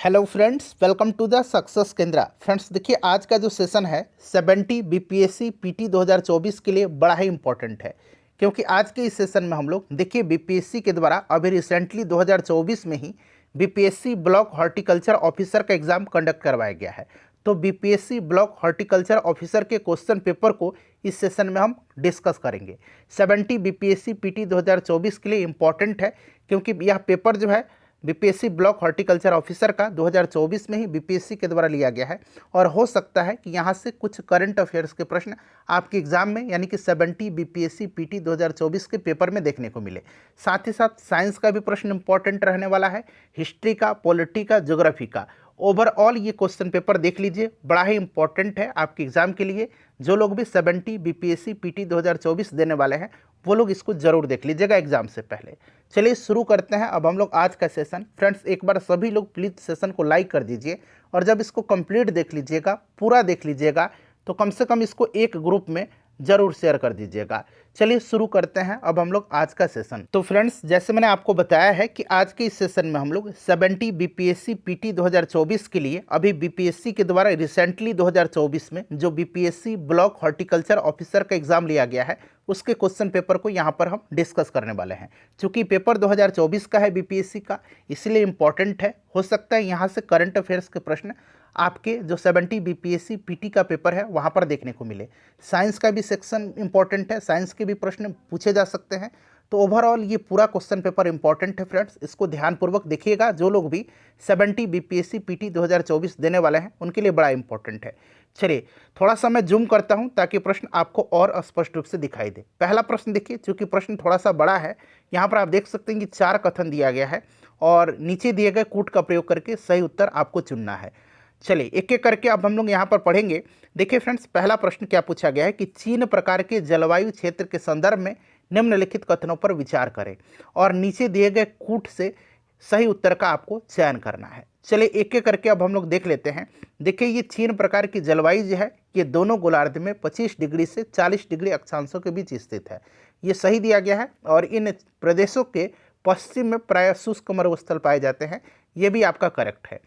Hello friends, welcome to the success Kendra. Friends देखिए, आज का जो सेशन है 70 बीपीएससी पीटी 2024 के लिए बड़ा ही इंपॉर्टेंट है, क्योंकि आज के इस सेशन में हम लोग देखिए बीपीएससी के द्वारा अभी रिसेंटली 2024 में ही बीपीएससी ब्लॉक हॉर्टिकल्चर ऑफिसर का एग्जाम कंडक्ट करवाया गया है। तो बीपीएससी ब्लॉक हॉर्टिकल्चर ऑफिसर के क्वेश्चन पेपर को इस सेशन में हम डिस्कस करेंगे। 70 बीपीएससी पीटी 2024 के लिए इम्पॉर्टेंट है, क्योंकि यह पेपर जो है बीपीएससी ब्लॉक हॉर्टिकल्चर ऑफिसर का 2024 में ही बीपीएससी के द्वारा लिया गया है, और हो सकता है कि यहाँ से कुछ करंट अफेयर्स के प्रश्न आपके एग्जाम में यानी कि 70 बीपीएससी पीटी 2024 के पेपर में देखने को मिले। साथ ही साथ साइंस का भी प्रश्न इंपॉर्टेंट रहने वाला है, हिस्ट्री का, पॉलिटी का, ज्योग्राफी का। ओवरऑल ये क्वेश्चन पेपर देख लीजिए, बड़ा ही इंपॉर्टेंट है आपके एग्जाम के लिए। जो लोग भी 70 बीपीएससी पीटी 2024 देने वाले हैं वो लोग इसको जरूर देख लीजिएगा एग्जाम से पहले। चलिए शुरू करते हैं अब हम लोग आज का सेशन। फ्रेंड्स एक बार सभी लोग प्लीज़ सेशन को लाइक कर दीजिए, और जब इसको कंप्लीट देख लीजिएगा, पूरा देख लीजिएगा, तो कम से कम इसको एक ग्रुप में जरूर शेयर कर दीजिएगा। चलिए शुरू करते हैं अब हम लोग आज का सेशन। तो फ्रेंड्स जैसे मैंने आपको बताया है कि आज के इस सेशन में हम लोग 70 बीपीएससी पीटी 2024 के लिए अभी बीपीएससी के द्वारा रिसेंटली 2024 में जो बीपीएससी ब्लॉक हॉर्टिकल्चर ऑफिसर का एग्जाम लिया गया है उसके क्वेश्चन पेपर को यहाँ पर हम डिस्कस करने वाले हैं। चूँकि पेपर 2024 का है बीपीएससी का, इसलिए इम्पॉर्टेंट है। हो सकता है यहाँ से करंट अफेयर्स के प्रश्न आपके जो 70 बीपीएससी पीटी का पेपर है वहाँ पर देखने को मिले। साइंस का भी सेक्शन इंपॉर्टेंट है, साइंस के भी प्रश्न पूछे जा सकते हैं। तो ओवरऑल ये पूरा क्वेश्चन पेपर इंपॉर्टेंट है फ्रेंड्स, इसको ध्यानपूर्वक देखिएगा। जो लोग भी 70 बीपीएससी पीटी 2024 देने वाले हैं उनके लिए बड़ा इंपॉर्टेंट है। चलिए थोड़ा सा मैं जूम करता हूं ताकि प्रश्न आपको और स्पष्ट रूप से दिखाई दे। पहला प्रश्न देखिए, चूंकि प्रश्न थोड़ा सा बड़ा है, यहाँ पर आप देख सकते हैं कि 4 कथन दिया गया है और नीचे दिए गए कूट का प्रयोग करके सही उत्तर आपको चुनना है। चलिए एक एक करके अब हम लोग यहाँ पर पढ़ेंगे। देखिए फ्रेंड्स, पहला प्रश्न क्या पूछा गया है कि 3 प्रकार के जलवायु क्षेत्र के संदर्भ में निम्नलिखित कथनों पर विचार करें, और नीचे दिए गए कूट से सही उत्तर का आपको चयन करना है। चलिए एक एक करके अब हम लोग देख लेते हैं। देखिए ये 3 प्रकार की जलवायु जो है ये दोनों गोलार्ध में 25 डिग्री से 40 डिग्री अक्षांशों के बीच स्थित है, ये सही दिया गया है। और इन प्रदेशों के पश्चिम में प्रायः शुष्क मरुस्थल पाए जाते हैं, ये भी आपका करेक्ट है।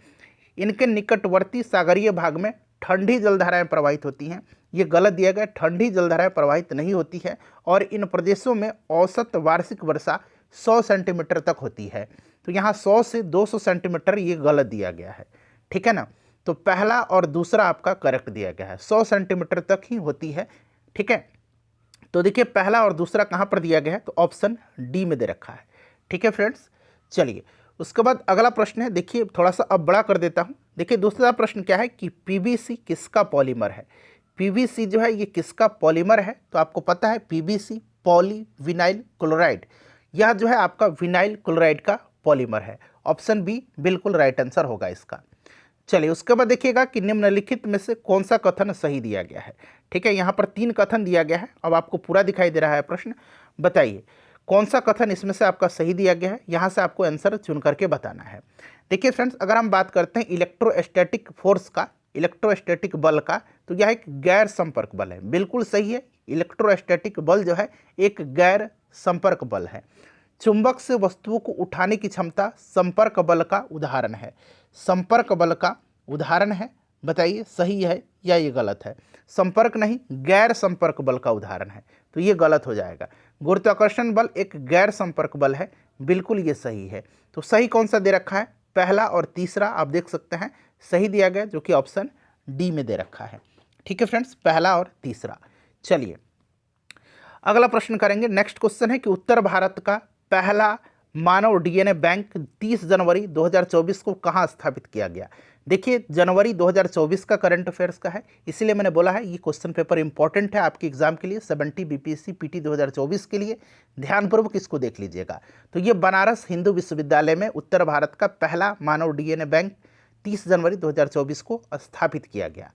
इनके निकटवर्ती सागरीय भाग में ठंडी जलधाराएं प्रवाहित होती हैं, ये गलत दिया गया, ठंडी जलधाराएं प्रवाहित नहीं होती है। और इन प्रदेशों में औसत वार्षिक वर्षा 100 सेंटीमीटर तक होती है, तो यहाँ 100 से 200 सेंटीमीटर ये गलत दिया गया है, ठीक है ना। तो पहला और दूसरा आपका करेक्ट दिया गया है, 100 सेंटीमीटर तक ही होती है, ठीक है। तो देखिए पहला और दूसरा कहाँ पर दिया गया है, तो ऑप्शन डी में दे रखा है, ठीक है फ्रेंड्स। चलिए उसके बाद अगला प्रश्न है, देखिए थोड़ा सा अब बड़ा कर देता हूँ। देखिए दूसरा प्रश्न क्या है कि पीवीसी किसका पॉलीमर है। पीवीसी जो है ये किसका पॉलीमर है, तो आपको पता है पीवीसी पॉली विनाइल क्लोराइड, यह जो है आपका विनाइल क्लोराइड का पॉलीमर है। ऑप्शन बी बिल्कुल राइट आंसर होगा इसका। चलिए उसके बाद देखिएगा कि निम्नलिखित में से कौन सा कथन सही दिया गया है, ठीक है। यहाँ पर 3 कथन दिया गया है, अब आपको पूरा दिखाई दे रहा है प्रश्न। बताइए कौन सा कथन इसमें से आपका सही दिया गया है, यहाँ से आपको आंसर चुन करके बताना है। देखिए फ्रेंड्स, अगर हम बात करते हैं इलेक्ट्रोस्टैटिक फोर्स का, इलेक्ट्रोस्टैटिक बल का, तो यह एक गैर संपर्क बल है, बिल्कुल सही है। इलेक्ट्रोस्टैटिक बल जो है एक गैर संपर्क बल है। चुंबक से वस्तुओं को उठाने की क्षमता संपर्क बल का उदाहरण है, संपर्क बल का उदाहरण है। बताइए सही है या ये गलत है। संपर्क नहीं, गैर संपर्क बल का उदाहरण है, तो ये गलत हो जाएगा। गुरुत्वाकर्षण बल एक गैर संपर्क बल है, बिल्कुल ये सही है। तो सही कौन सा दे रखा है, पहला और तीसरा आप देख सकते हैं सही दिया गया, जो कि ऑप्शन डी में दे रखा है, ठीक है फ्रेंड्स, पहला और तीसरा। चलिए अगला प्रश्न करेंगे। नेक्स्ट क्वेश्चन है कि उत्तर भारत का पहला मानव डीएनए बैंक 30 जनवरी 2024 को कहाँ स्थापित किया गया। देखिए जनवरी 2024 का करंट अफेयर्स का है, इसीलिए मैंने बोला है ये क्वेश्चन पेपर इंपॉर्टेंट है आपके एग्जाम के लिए, 70 बीपीएससी पीटी 2024 के लिए। ध्यानपूर्वक इसको देख लीजिएगा। तो ये बनारस हिंदू विश्वविद्यालय में उत्तर भारत का पहला मानव डीएनए बैंक 30 जनवरी 2024 को स्थापित किया गया।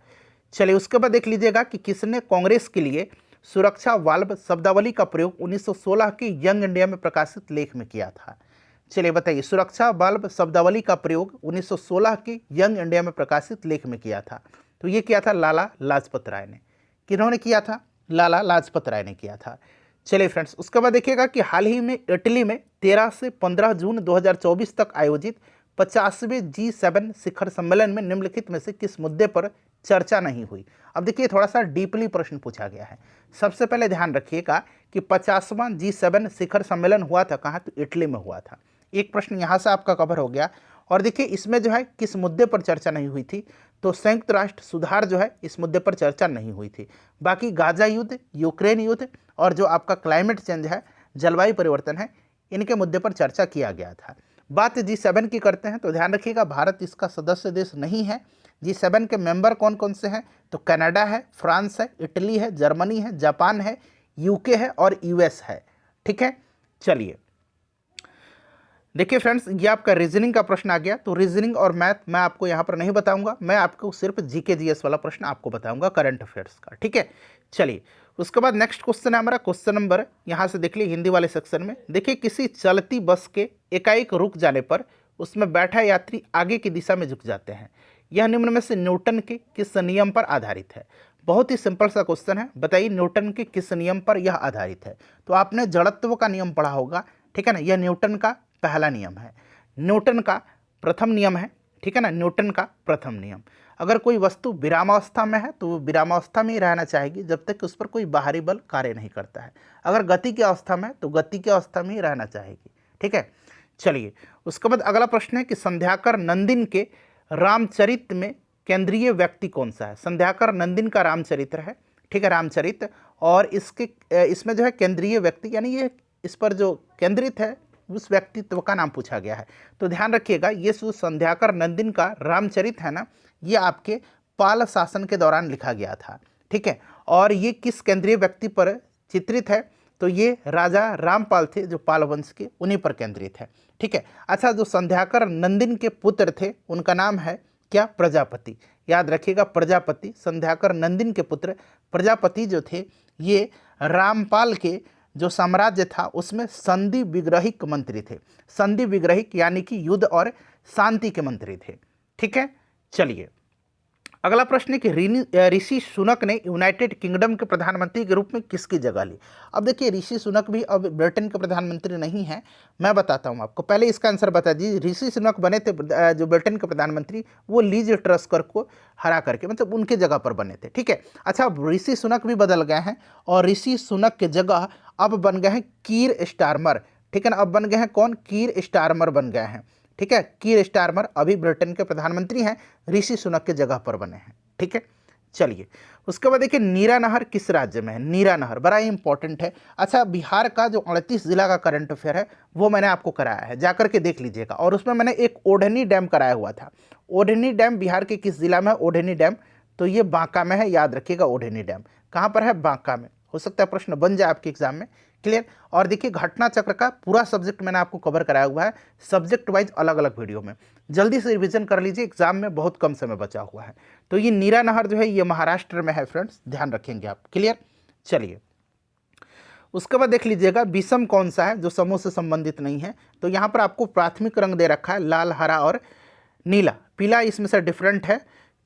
चलिए उसके बाद देख लीजिएगा कि किसने कांग्रेस के लिए सुरक्षा वाल्व शब्दावली का प्रयोग 1916 के यंग इंडिया में प्रकाशित लेख में किया था। चलिए बताइए, सुरक्षा वाल्व शब्दावली का प्रयोग 1916 के यंग इंडिया में प्रकाशित लेख में किया था, तो ये किया था लाला लाजपत राय ने। किन्होंने किया था, लाला लाजपत राय ने किया था। चलिए फ्रेंड्स उसके बाद देखिएगा कि हाल ही में इटली में 13 से 15 जून 2024 तक आयोजित 50वें G7 शिखर सम्मेलन में निम्नलिखित में से किस मुद्दे पर चर्चा नहीं हुई। अब देखिए थोड़ा सा डीपली प्रश्न पूछा गया है। सबसे पहले ध्यान रखिएगा कि 50वां G7 शिखर सम्मेलन हुआ था कहाँ, तो इटली में हुआ था। एक प्रश्न यहाँ से आपका कवर हो गया। और देखिए इसमें जो है किस मुद्दे पर चर्चा नहीं हुई थी, तो संयुक्त राष्ट्र सुधार जो है इस मुद्दे पर चर्चा नहीं हुई थी। बाकी गाजा युद्ध, यूक्रेन युद्ध और जो आपका क्लाइमेट चेंज है, जलवायु परिवर्तन है, इनके मुद्दे पर चर्चा किया गया था। बात G7 की करते हैं तो ध्यान रखिएगा भारत इसका सदस्य देश नहीं है। G7 के मेंबर कौन कौन से हैं, तो कनाडा है, फ्रांस है, इटली है, जर्मनी है, जापान है, यूके है और यूएस है। ठीक है, चलिए देखिए फ्रेंड्स, ये आपका रीजनिंग का प्रश्न आ गया। तो रीजनिंग और मैथ मैं आपको यहाँ पर नहीं बताऊंगा, मैं आपको सिर्फ जीके जीएस वाला प्रश्न आपको बताऊंगा, करंट अफेयर्स का। ठीक है, चलिए उसके बाद नेक्स्ट क्वेश्चन है हमारा क्वेश्चन नंबर, यहाँ से देख लीजिए हिंदी वाले सेक्शन में। देखिए किसी चलती बस के एकाएक रुक जाने पर उसमें बैठा यात्री आगे की दिशा में झुक जाते हैं, यह निम्न में से न्यूटन के किस नियम पर आधारित है। बहुत ही सिंपल सा क्वेश्चन है, बताइए न्यूटन के किस नियम पर यह आधारित है। तो आपने जड़त्व का नियम पढ़ा होगा, ठीक है ना, यह न्यूटन का पहला नियम है, न्यूटन का प्रथम नियम है। ठीक है ना, न्यूटन का प्रथम नियम, अगर कोई वस्तु विरामावस्था में है तो वो विरामावस्था में ही रहना चाहेगी जब तक कि उस पर कोई बाहरी बल कार्य नहीं करता है। अगर गति की अवस्था में है तो गति की अवस्था में ही रहना चाहेगी। ठीक है, चलिए उसके बाद अगला प्रश्न है कि संध्याकर नंदिन के रामचरित में केंद्रीय व्यक्ति कौन सा है। संध्याकर नंदिन का रामचरित्र है, ठीक है, रामचरित, और इसमें जो है केंद्रीय व्यक्ति यानी ये इस पर जो केंद्रित है उस व्यक्तित्व का नाम पूछा गया है। तो ध्यान रखिएगा ये जो संध्याकर नंदिन का रामचरित है ना, ये आपके पाल शासन के दौरान लिखा गया था। ठीक है, और ये किस केंद्रीय व्यक्ति पर चित्रित है, तो ये राजा रामपाल थे जो पाल वंश के, उन्हीं पर केंद्रित है। ठीक है, अच्छा, जो संध्याकर नंदिन के पुत्र थे उनका नाम है क्या, प्रजापति। याद रखिएगा प्रजापति, संध्याकर नंदिन के पुत्र प्रजापति जो थे ये रामपाल के जो साम्राज्य था उसमें संधि विग्रहिक मंत्री थे। संधि विग्रहिक यानी कि युद्ध और शांति के मंत्री थे। ठीक है, चलिए अगला प्रश्न है कि ऋषि सुनक ने यूनाइटेड किंगडम के प्रधानमंत्री के रूप में किसकी जगह ली। अब देखिए ऋषि सुनक भी अब ब्रिटेन के प्रधानमंत्री नहीं हैं, मैं बताता हूं आपको, पहले इसका आंसर बता दीजिए। ऋषि सुनक बने थे जो ब्रिटेन के प्रधानमंत्री, वो लीज ट्रस्कर को हरा करके, मतलब उनके जगह पर बने थे। ठीक है, अच्छा, अब ऋषि सुनक भी बदल गए हैं और ऋषि सुनक के जगह अब बन गए हैं कीर स्टारमर। ठीक है ना, अब बन गए हैं कौन, कीर स्टारमर बन गए हैं। ठीक है, कीर स्टारमर अभी ब्रिटेन के प्रधानमंत्री हैं, ऋषि सुनक के जगह पर बने हैं। ठीक है, चलिए उसके बाद देखिए नीरा नहर किस राज्य में है। नीरा नहर बड़ा ही इंपॉर्टेंट है। अच्छा, बिहार का जो 38 जिला का करंट अफेयर है वो मैंने आपको कराया है, जाकर के देख लीजिएगा। और उसमें मैंने एक ओढ़नी डैम कराया हुआ था। ओढ़नी डैम बिहार के किस जिला में है, ओढ़नी डैम, तो ये बांका में है, याद रखिएगा। ओढ़नी डैम कहाँ पर है, बांका में। हो सकता है प्रश्न बन जाए आपके एग्जाम में, क्लियर। और देखिए घटना चक्र का पूरा सब्जेक्ट मैंने आपको कवर कराया हुआ है, सब्जेक्ट वाइज अलग अलग वीडियो में, जल्दी से रिवीजन कर लीजिए, एग्जाम में बहुत कम समय बचा हुआ है। तो ये नीरा नहर जो है ये महाराष्ट्र में है फ्रेंड्स, ध्यान रखेंगे आप, क्लियर। चलिए उसके बाद देख लीजिएगा विषम कौन सा है जो समूह से संबंधित नहीं है। तो यहाँ पर आपको प्राथमिक रंग दे रखा है, लाल, हरा और नीला, पीला इसमें से डिफरेंट है।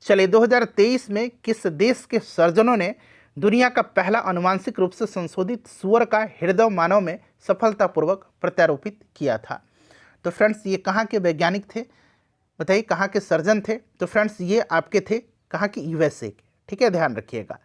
चलिए 2023 में किस देश के सर्जनों ने दुनिया का पहला अनुवांशिक रूप से संशोधित सूअर का हृदय मानव में सफलतापूर्वक प्रत्यारोपित किया था। तो फ्रेंड्स ये कहाँ के वैज्ञानिक थे, बताइए कहाँ के सर्जन थे। तो फ्रेंड्स ये आपके थे कहाँ के, यूएसए के। ठीक है, ध्यान रखिएगा।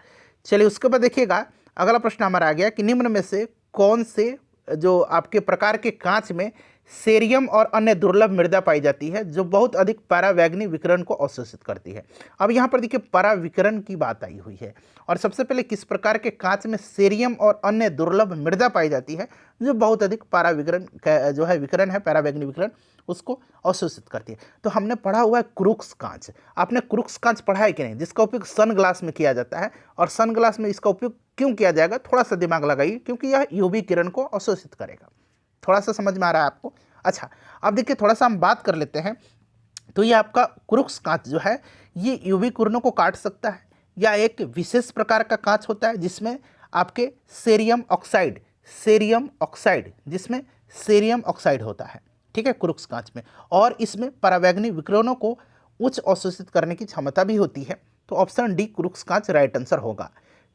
चलिए उसके बाद देखिएगा अगला प्रश्न हमारा आ गया कि निम्न में से कौन से जो आपके प्रकार के कांच में सेरियम और अन्य दुर्लभ मृदा पाई जाती है जो बहुत अधिक परावैंगनी विकिरण को अवशोषित करती है। अब यहाँ पर देखिए पराविकिरण की बात आई हुई है, और सबसे पहले किस प्रकार के कांच में सेरियम और अन्य दुर्लभ मृदा पाई जाती है जो बहुत अधिक पराविकिरण जो है विकिरण है, परावैंगनी विकिरण, उसको अवशोषित करती है। तो हमने पढ़ा हुआ है क्रूक्स कांच। आपने क्रूक्स कांच पढ़ा है कि नहीं, जिसका उपयोग सन ग्लास में किया जाता है। और सन ग्लास में इसका उपयोग क्यों किया जाएगा, थोड़ा सा दिमाग लगाइए, क्योंकि यह यूवी किरण को अवशोषित करेगा। थोड़ा सा समझ में आ रहा है आपको। अच्छा, अब देखिए थोड़ा सा हम बात कर लेते हैं। तो ये आपका क्रूक्स कांच जो है ये यूवी किरणों को काट सकता है, या एक विशेष प्रकार का कांच होता है जिसमें आपके सेरियम ऑक्साइड जिसमें सेरियम ऑक्साइड होता है। ठीक है, क्रूक्स कांच में, और इसमें परावैंगनी विकिरणों को उच्च अवशोषित करने की क्षमता भी होती है। तो ऑप्शन डी क्रूक्स कांच राइट आंसर होगा।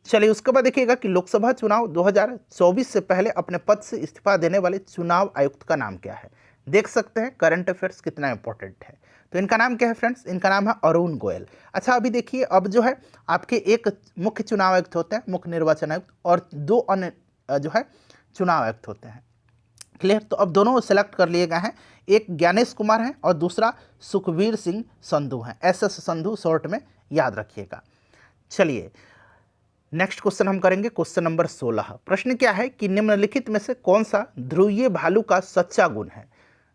चलिए उसके बाद देखिएगा कि लोकसभा चुनाव 2024 से पहले अपने पद से इस्तीफा देने वाले चुनाव आयुक्त का नाम क्या है। देख सकते हैं करंट अफेयर्स कितना इंपॉर्टेंट है। तो इनका नाम क्या है फ्रेंड्स? इनका नाम है अरुण गोयल। अच्छा, अभी देखिए, अब जो है आपके एक मुख्य चुनाव आयुक्त होते हैं, मुख्य निर्वाचन आयुक्त, और 2 अन्य जो है चुनाव आयुक्त होते हैं। क्लियर? तो अब दोनों सेलेक्ट कर लिए गए हैं, एक ज्ञानेश कुमार हैं और दूसरा सुखबीर सिंह संधू हैं, SS संधू शॉर्ट में याद रखिएगा। चलिए नेक्स्ट क्वेश्चन हम करेंगे, क्वेश्चन नंबर 16। प्रश्न क्या है कि निम्नलिखित में से कौन सा ध्रुवीय भालू का सच्चा गुण है?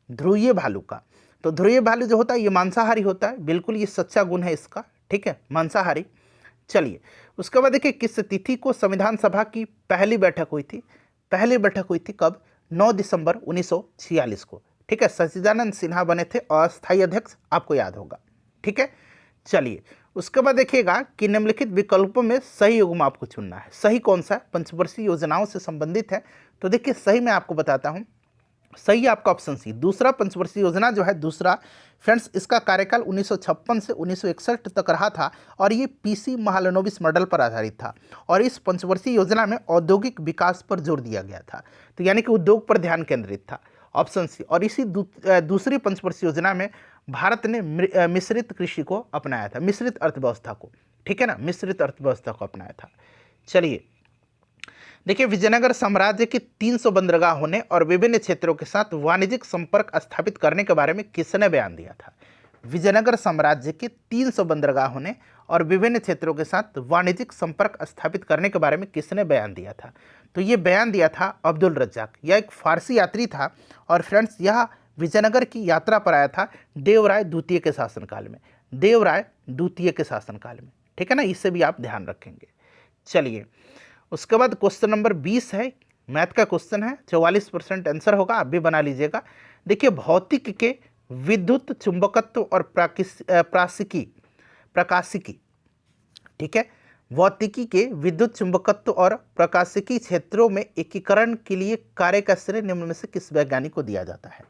ध्रुवीय भालू का, तो ध्रुवीय भालू जो होता है ये मांसाहारी होता है, बिल्कुल ये सच्चा गुण है इसका, ठीक है, मांसाहारी। चलिए उसके बाद देखिए, किस तिथि को संविधान सभा की पहली बैठक हुई थी? पहली बैठक हुई थी कब? 9 दिसंबर 1946 को, ठीक है। सच्चिदानंद सिन्हा बने थे अस्थायी अध्यक्ष, आपको याद होगा, ठीक है। चलिए उसके बाद देखिएगा कि निम्नलिखित विकल्पों में सही युग्म आपको चुनना है। सही कौन सा है? पंचवर्षीय योजनाओं से संबंधित है, तो देखिए सही मैं आपको बताता हूं। सही है आपका ऑप्शन सी, दूसरा पंचवर्षीय योजना जो है दूसरा। फ्रेंड्स इसका कार्यकाल 1956 से 1961 तक रहा था और ये PC महालनोबिस मॉडल पर आधारित था और इस पंचवर्षीय योजना में औद्योगिक विकास पर जोर दिया गया था, तो यानी कि उद्योग पर ध्यान केंद्रित था, ऑप्शन सी। और इसी दूसरी पंचवर्षीय योजना में भारत ने मिश्रित कृषि को अपनाया था, मिश्रित अर्थव्यवस्था को, ठीक है ना, मिश्रित अर्थव्यवस्था को अपनाया था। चलिए देखिए, विजयनगर साम्राज्य के 300 बंदरगाह होने और विभिन्न क्षेत्रों के साथ वाणिज्यिक संपर्क स्थापित करने के बारे में किसने बयान दिया था? विजयनगर साम्राज्य के 300 बंदरगाह होने और विभिन्न क्षेत्रों के साथ वाणिज्यिक संपर्क स्थापित करने के बारे में किसने बयान दिया था? तो ये बयान दिया था अब्दुल रज्जाक। यह एक फारसी यात्री था और फ्रेंड्स यह विजयनगर की यात्रा पर आया था देवराय द्वितीय के शासनकाल में, देवराय द्वितीय के शासनकाल में, ठीक है ना, इससे भी आप ध्यान रखेंगे। चलिए उसके बाद क्वेश्चन नंबर 20 है, मैथ का क्वेश्चन है, 44% आंसर होगा, आप भी बना लीजिएगा। देखिए भौतिक के विद्युत चुंबकत्व और प्रकाशिकी, ठीक है, भौतिकी के विद्युत चुंबकत्व और प्रकाशिकी क्षेत्रों में एकीकरण के लिए कार्य का श्रेय निम्न में से किस वैज्ञानिक को दिया जाता है?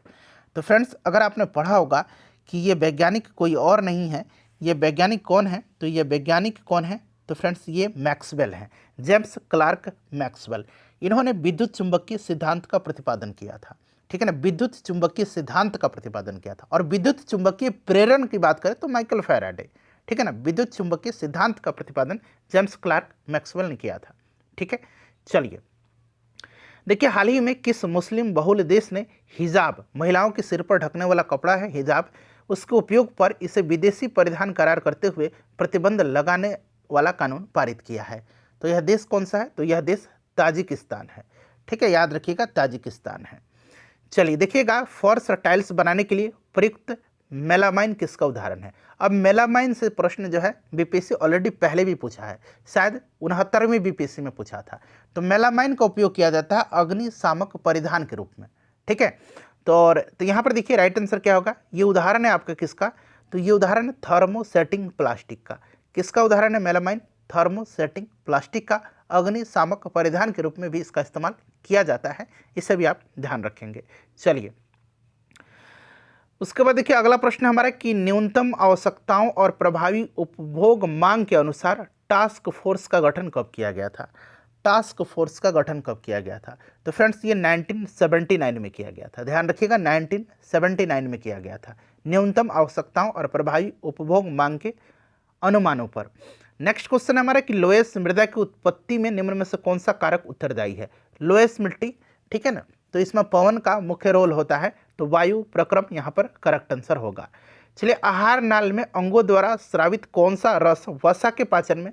तो फ्रेंड्स अगर आपने पढ़ा होगा कि ये वैज्ञानिक कोई और नहीं है, ये वैज्ञानिक कौन है? तो ये वैज्ञानिक कौन है? तो फ्रेंड्स ये मैक्सवेल हैं, जेम्स क्लार्क मैक्सवेल। इन्होंने विद्युत चुंबकीय सिद्धांत का प्रतिपादन किया था, ठीक है ना, विद्युत चुंबकीय सिद्धांत का प्रतिपादन किया था। और विद्युत चुंबकीय प्रेरण की बात करें तो माइकल फैराडे, ठीक है ना, विद्युत चुंबकीय सिद्धांत का प्रतिपादन जेम्स क्लार्क मैक्सवेल ने किया था, ठीक है। चलिए देखिए, हाल ही में किस मुस्लिम बहुल देश ने हिजाब, महिलाओं के सिर पर ढकने वाला कपड़ा है हिजाब, उसके उपयोग पर इसे विदेशी परिधान करार करते हुए प्रतिबंध लगाने वाला कानून पारित किया है? तो यह देश कौन सा है? तो यह देश ताजिकिस्तान है, ठीक है, याद रखिएगा ताजिकिस्तान है। चलिए देखिएगा, फर्श टाइल्स बनाने के लिए प्रयुक्त मेलामाइन किसका उदाहरण है? अब मेलामाइन से प्रश्न जो है बीपीएससी ऑलरेडी पहले भी पूछा है, शायद 69वीं बीपीएससी में पूछा था। तो मेलामाइन का उपयोग किया जाता है अग्निशामक परिधान के रूप में, ठीक है। तो यहाँ पर देखिए राइट आंसर क्या होगा? ये उदाहरण है आपका किसका? तो ये उदाहरण है थर्मोसेटिंग प्लास्टिक का। किसका उदाहरण है मेलामाइन? थर्मोसेटिंग प्लास्टिक का। अग्निशामक परिधान के रूप में भी इसका इस्तेमाल किया जाता है, इसे भी आप ध्यान रखेंगे। चलिए उसके बाद देखिए अगला प्रश्न हमारा कि न्यूनतम आवश्यकताओं और प्रभावी उपभोग मांग के अनुसार टास्क फोर्स का गठन कब किया गया था? टास्क फोर्स का गठन कब किया गया था? तो फ्रेंड्स ये 1979 में किया गया था, ध्यान रखिएगा 1979 में किया गया था, न्यूनतम आवश्यकताओं और प्रभावी उपभोग मांग के अनुमानों पर। नेक्स्ट क्वेश्चन हमारा कि लोएस मृदा की उत्पत्ति में निम्न में से कौन सा कारक उत्तरदायी है? लोएस मिट्टी, ठीक है ना, तो इसमें पवन का मुख्य रोल होता है, तो वायु प्रक्रम यहाँ पर करेक्ट आंसर होगा। चलिए आहार नाल में अंगों द्वारा स्रावित कौन सा रस वसा के पाचन में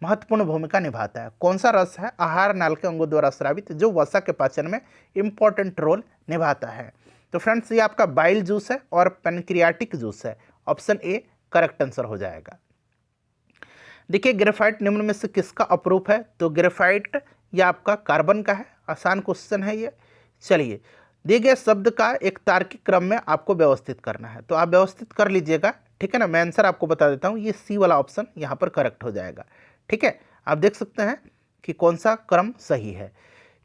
महत्वपूर्ण भूमिका निभाता है? कौन सा रस है आहार नाल के अंगों द्वारा स्रावित जो वसा के पाचन में इंपॉर्टेंट रोल निभाता है? तो फ्रेंड्स ये आपका बाइल जूस है और पेनक्रियाटिक जूस है, ऑप्शन ए करेक्ट आंसर हो जाएगा। देखिए ग्रेफाइट निम्न में से किसका अपरूप है? तो ग्रेफाइट यह आपका कार्बन का है, आसान क्वेश्चन है ये। चलिए दिए गए शब्द का एक तार्किक क्रम में आपको व्यवस्थित करना है, तो आप व्यवस्थित कर लीजिएगा, ठीक है ना। मैं आंसर आपको बता देता हूँ, ये सी वाला ऑप्शन यहाँ पर करेक्ट हो जाएगा, ठीक है। आप देख सकते हैं कि कौन सा क्रम सही है।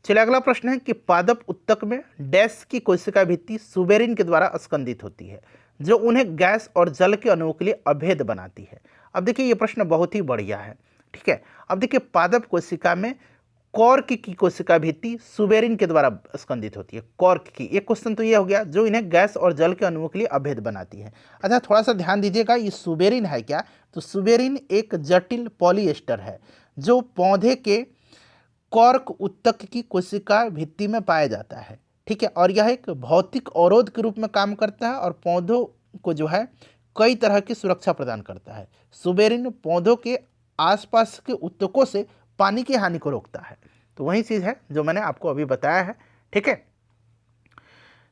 चलिए अगला प्रश्न है कि पादप उत्तक में डैश की कोशिका भित्ति सुबेरिन के द्वारा स्कंदित होती है जो उन्हें गैस और जल के अणुओं के लिए अभेद बनाती है। अब देखिए ये प्रश्न बहुत ही बढ़िया है, ठीक है। अब देखिए पादप कोशिका में कॉर्क की कोशिका भित्ति सुबेरिन के द्वारा स्कंदित होती है। कॉर्क की, एक क्वेश्चन तो ये हो गया जो इन्हें गैस और जल के अणुओं के लिए अभेद बनाती है। अच्छा, थोड़ा सा ध्यान दीजिएगा, ये सुबेरिन है क्या? तो सुबेरिन एक जटिल पॉलीएस्टर है जो पौधे के कॉर्क उत्तक की कोशिका भित्ति में पाया जाता है। ठीक है, और यह एक भौतिक अवरोध के रूप में काम करता है और पौधों को जो है कई तरह की सुरक्षा प्रदान करता है। सुबेरिन पौधों के आसपास के उत्तकों से पानी की हानि को रोकता है। तो वही चीज़ है जो मैंने आपको अभी बताया है। ठीक है,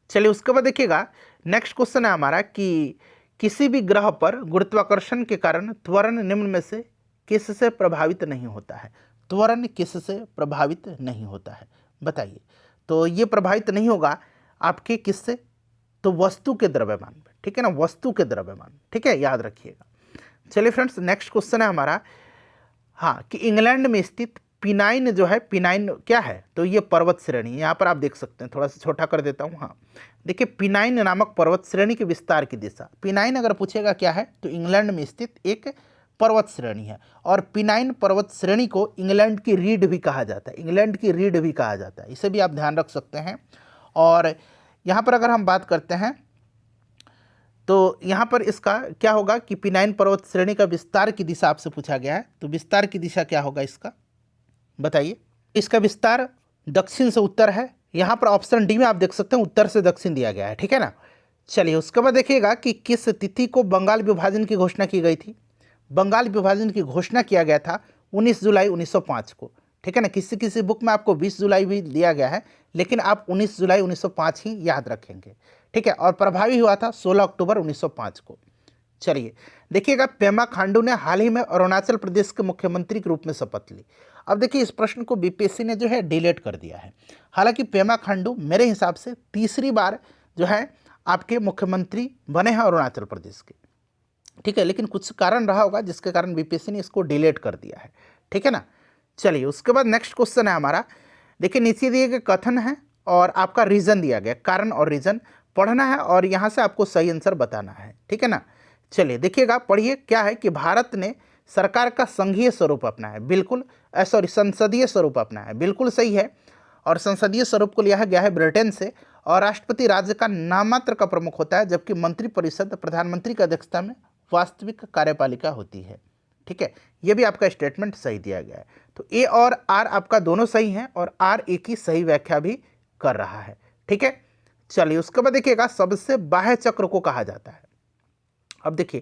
चलिए उसके बाद देखिएगा, नेक्स्ट क्वेश्चन है हमारा कि किसी भी ग्रह पर गुरुत्वाकर्षण के कारण त्वरण निम्न में से किससे प्रभावित नहीं होता है? त्वरण किससे प्रभावित नहीं होता है, बताइए। तो ये प्रभावित नहीं होगा आपके किससे? तो वस्तु के द्रव्यमान पे। ठीक है ना, वस्तु के द्रव्यमान। ठीक है, याद रखिएगा। चलिए फ्रेंड्स, नेक्स्ट क्वेश्चन है हमारा, हाँ, कि इंग्लैंड में स्थित पिनाइन जो है, पिनाइन क्या है? तो ये पर्वत श्रेणी, यहाँ पर आप देख सकते हैं, थोड़ा सा छोटा कर देता हूँ। हाँ, देखिए, पिनाइन नामक पर्वत श्रेणी के विस्तार की दिशा। पिनाइन अगर पूछेगा क्या है, तो इंग्लैंड में स्थित एक पर्वत श्रेणी है। और पिनाइन पर्वत श्रेणी को इंग्लैंड की रीढ़ भी कहा जाता है। इंग्लैंड की रीढ़ भी कहा जाता है, इसे भी आप ध्यान रख सकते हैं। और यहाँ पर अगर हम बात करते हैं तो यहाँ पर इसका क्या होगा कि पिनाइन पर्वत श्रेणी का विस्तार की दिशा आपसे पूछा गया है। तो विस्तार की दिशा क्या होगा इसका, बताइए। इसका विस्तार दक्षिण से उत्तर है। यहाँ पर ऑप्शन डी में आप देख सकते हैं उत्तर से दक्षिण दिया गया है। ठीक है ना। चलिए उसके बाद देखिएगा कि किस तिथि को बंगाल विभाजन की घोषणा की गई थी। बंगाल विभाजन की घोषणा किया गया था 19 जुलाई 1905 को। ठीक है ना, किसी किसी बुक में आपको 20 जुलाई भी दिया गया है, लेकिन आप 19 जुलाई 1905 ही याद रखेंगे। ठीक है, और प्रभावी हुआ था 16 अक्टूबर 1905 को। चलिए देखिएगा, पेमा खांडू ने हाल ही में अरुणाचल प्रदेश के मुख्यमंत्री के रूप में शपथ ली। अब देखिए, इस प्रश्न को बीपीएससी ने जो है डिलीट कर दिया है। हालांकि पेमा खांडू मेरे हिसाब से तीसरी बार जो है आपके मुख्यमंत्री बने हैं अरुणाचल प्रदेश के। ठीक है, लेकिन कुछ कारण रहा होगा जिसके कारण बीपीएससी ने इसको डिलीट कर दिया है। ठीक है ना। चलिए उसके बाद नेक्स्ट क्वेश्चन है हमारा, देखिए नीचे दिए गए कथन है और आपका रीजन दिया गया, कारण और रीजन पढ़ना है और यहाँ से आपको सही आंसर बताना है। ठीक है ना। चलिए देखिएगा, पढ़िए क्या है कि भारत ने सरकार का संघीय स्वरूप अपनाया है। बिल्कुल, सॉरी, संसदीय स्वरूप अपनाया है, बिल्कुल सही है। और संसदीय स्वरूप को लिया गया है ब्रिटेन से। और राष्ट्रपति राज्य का नाममात्र का प्रमुख होता है, जबकि मंत्रिपरिषद प्रधानमंत्री की अध्यक्षता में वास्तविक कार्यपालिका होती है। ठीक है, ये भी आपका स्टेटमेंट सही दिया गया है। तो ए और आर आपका दोनों सही हैं और आर ए की सही व्याख्या भी कर रहा है। ठीक है, चलिए उसके बाद देखिएगा, सबसे बाह्य चक्र को कहा जाता है। अब देखिए,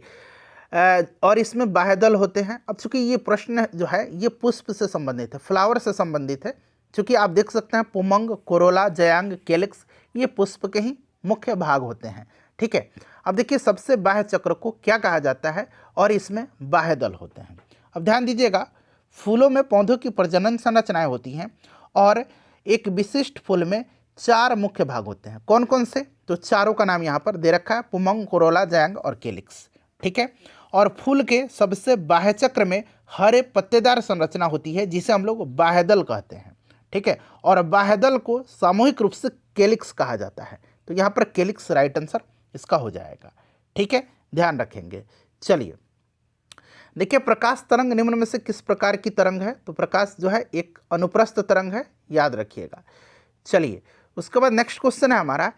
और इसमें बाह्यदल होते हैं। अब चूंकि ये प्रश्न जो है ये पुष्प से संबंधित है, फ्लावर से संबंधित है। चूंकि आप देख सकते हैं पुमंग, कोरोला, जयांग, केलिक्स, ये पुष्प के ही मुख्य भाग होते हैं। ठीक है, अब देखिए सबसे बाह्य चक्र को क्या कहा जाता है और इसमें बाह्यदल होते हैं। अब ध्यान दीजिएगा, फूलों में पौधों की प्रजनन संरचनाएं होती हैं और एक विशिष्ट फूल में 4 मुख्य भाग होते हैं। कौन कौन से? तो चारों का नाम यहाँ पर दे रखा है, पुमंग, कोरोला, जयांग और केलिक्स। ठीक है, और फूल के सबसे बाह्य चक्र में हरे पत्तेदार संरचना होती है जिसे हम लोग बाह्यदल कहते हैं। ठीक है, और बाह्यदल को सामूहिक रूप से केलिक्स कहा जाता है। तो यहाँ पर केलिक्स राइट आंसर इसका हो जाएगा। ठीक है, ध्यान रखेंगे। चलिए देखिए, प्रकाश तरंग निम्न में से किस प्रकार की तरंग है? तो प्रकाश जो है एक अनुप्रस्थ तरंग है, याद रखिएगा। चलिए उसके बाद नेक्स्ट क्वेश्चन है हमारा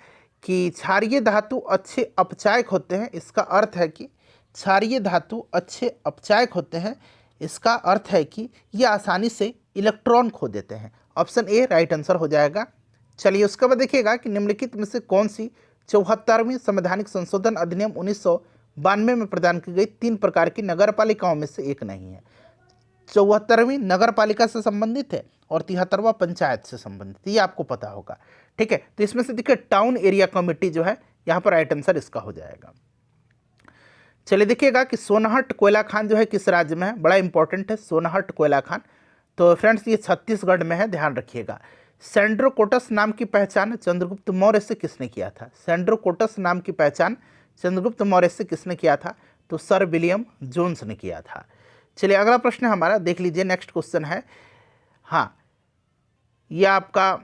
कि क्षारीय धातु अच्छे अपचायक होते हैं। इसका अर्थ है कि क्षारीय धातु अच्छे अपचायक होते हैं, इसका अर्थ है कि ये आसानी से इलेक्ट्रॉन खो देते हैं। ऑप्शन ए राइट आंसर हो जाएगा। चलिए उसके बाद देखिएगा कि निम्नलिखित में से कौन सी 74वीं संवैधानिक संशोधन अधिनियम 1992 में प्रदान की गई 3 प्रकार की नगर पालिकाओं में से एक नहीं है। 74वीं नगर पालिका से संबंधित है और 73वां पंचायत से संबंधित, ये आपको पता होगा। ठीक है, तो इसमें से देखिए टाउन एरिया कमेटी जो है यहाँ पर राइट आंसर इसका हो जाएगा। चलिए देखिएगा कि सोनहट कोयला खान जो है किस राज्य में है, बड़ा इंपॉर्टेंट है सोनहट कोयला खान। तो फ्रेंड्स ये छत्तीसगढ़ में है, ध्यान रखिएगा। सेंड्रोकोटस नाम की पहचान चंद्रगुप्त मौर्य से किसने किया था? सेंड्रोकोटस नाम की पहचान चंद्रगुप्त मौर्य से किसने किया था? तो सर विलियम जोन्स ने किया था। चलिए अगला प्रश्न हमारा देख लीजिए, नेक्स्ट क्वेश्चन है, हाँ यह आपका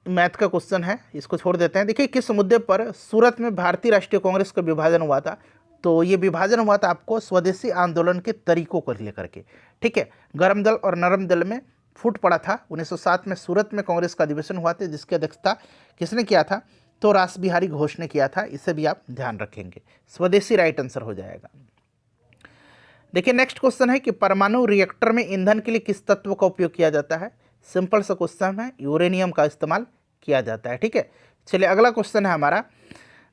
मैथ का क्वेश्चन है, इसको छोड़ देते हैं। देखिए किस मुद्दे पर सूरत में भारतीय राष्ट्रीय कांग्रेस का विभाजन हुआ था? तो ये विभाजन हुआ था आपको स्वदेशी आंदोलन के तरीकों को लेकर के, ठीक है। गर्म दल और नरम दल में फूट पड़ा था। 1907 में सूरत में कांग्रेस का अधिवेशन हुआ था, जिसकी अध्यक्षता किसने किया था? तो रास बिहारी घोष ने किया था। इसे भी आप ध्यान रखेंगे। स्वदेशी राइट आंसर हो जाएगा। देखिए नेक्स्ट क्वेश्चन है कि परमाणु रिएक्टर में ईंधन के लिए किस तत्व का उपयोग किया जाता है? सिंपल सा क्वेश्चन है, यूरेनियम का इस्तेमाल किया जाता है, ठीक है। चलिए अगला क्वेश्चन है हमारा।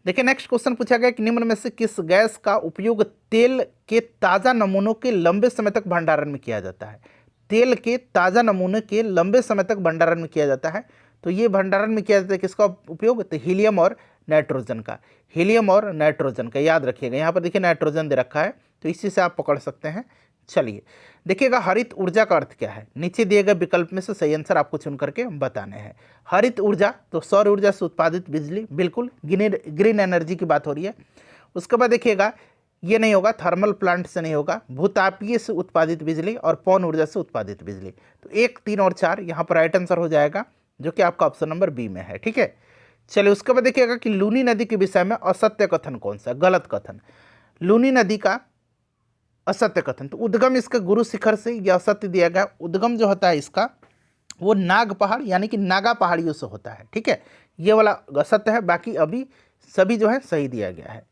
देखिए नेक्स्ट क्वेश्चन पूछा गया कि निम्न में से किस गैस का उपयोग तेल के ताज़ा नमूनों के लंबे समय तक भंडारण में किया जाता है? तेल के ताज़ा नमूने के लंबे समय तक भंडारण में किया जाता है। तो ये भंडारण में किया जाता है किसका उपयोग? तो हीलियम और नाइट्रोजन का। हीलियम और नाइट्रोजन का याद रखिएगा। यहाँ पर देखिए नाइट्रोजन दे रखा है, तो इसी से आप पकड़ सकते हैं। चलिए देखिएगा हरित ऊर्जा का अर्थ क्या है? नीचे दिए गए विकल्प में से सही आंसर आपको चुन करके बताने हैं। हरित ऊर्जा तो सौर ऊर्जा से उत्पादित बिजली, बिल्कुल ग्रीन एनर्जी की बात हो रही है। उसके बाद देखिएगा ये नहीं होगा, थर्मल प्लांट से नहीं होगा, भूतापीय से उत्पादित बिजली और पवन ऊर्जा से उत्पादित बिजली। तो 1, 3 और 4 यहाँ पर राइट आंसर हो जाएगा, जो कि आपका ऑप्शन नंबर बी में है, ठीक है। चलिए उसके बाद देखिएगा कि लूनी नदी के विषय में असत्य कथन कौन सा? गलत कथन। लूनी नदी का असत्य कथन, तो उद्गम इसका गुरु शिखर से यह असत्य दिया गया। उद्गम जो होता है इसका वो नाग पहाड़ यानी कि नागा पहाड़ियों से होता है, ठीक है। ये वाला असत्य है, बाकी अभी सभी जो है सही दिया गया है।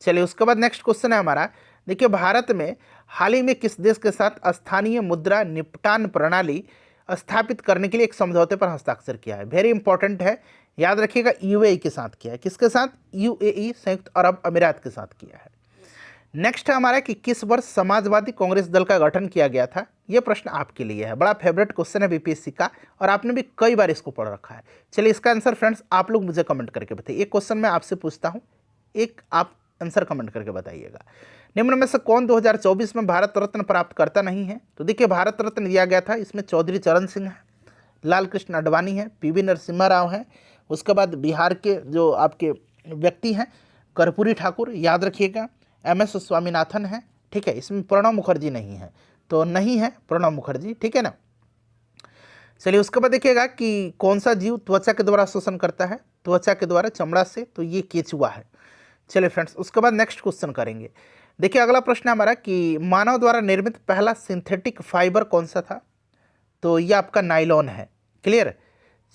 चलिए उसके बाद नेक्स्ट क्वेश्चन है हमारा। देखिए भारत में हाल ही में किस देश के साथ स्थानीय मुद्रा निपटान प्रणाली स्थापित करने के लिए एक समझौते पर हस्ताक्षर किया है? वेरी इंपॉर्टेंट है, याद रखिएगा। यूएई के साथ किया है। किसके साथ? यूएई, संयुक्त अरब अमीरात के साथ किया है। नेक्स्ट है हमारा कि किस वर्ष समाजवादी कांग्रेस दल का गठन किया गया था? यह प्रश्न आपके लिए है, बड़ा फेवरेट क्वेश्चन है बीपीएससी का, और आपने भी कई बार इसको पढ़ रखा है। चलिए इसका आंसर फ्रेंड्स आप लोग मुझे कमेंट करके बताइए। एक क्वेश्चन मैं आपसे पूछता हूँ, एक आप आंसर कमेंट करके बताइएगा। निम्न में से कौन 2024 में भारत रत्न प्राप्त करता नहीं है? तो देखिए भारत रत्न दिया गया था, इसमें चौधरी चरण सिंह है, लाल कृष्ण आडवाणी है, पीवी नरसिम्हा राव है, उसके बाद बिहार के जो आपके व्यक्ति हैं कर्पूरी ठाकुर, याद रखिएगा, एमएस स्वामीनाथन है, ठीक है। इसमें प्रणब मुखर्जी नहीं है, तो नहीं है प्रणब मुखर्जी, ठीक है ना। चलिए उसके बाद देखिएगा कि कौन सा जीव त्वचा के द्वारा शोषण करता है? त्वचा के द्वारा, चमड़ा से, तो ये केचुआ है। चलिए फ्रेंड्स उसके बाद नेक्स्ट क्वेश्चन करेंगे। देखिए अगला प्रश्न है हमारा कि मानव द्वारा निर्मित पहला सिंथेटिक फाइबर कौन सा था? तो ये आपका नाइलॉन है, क्लियर।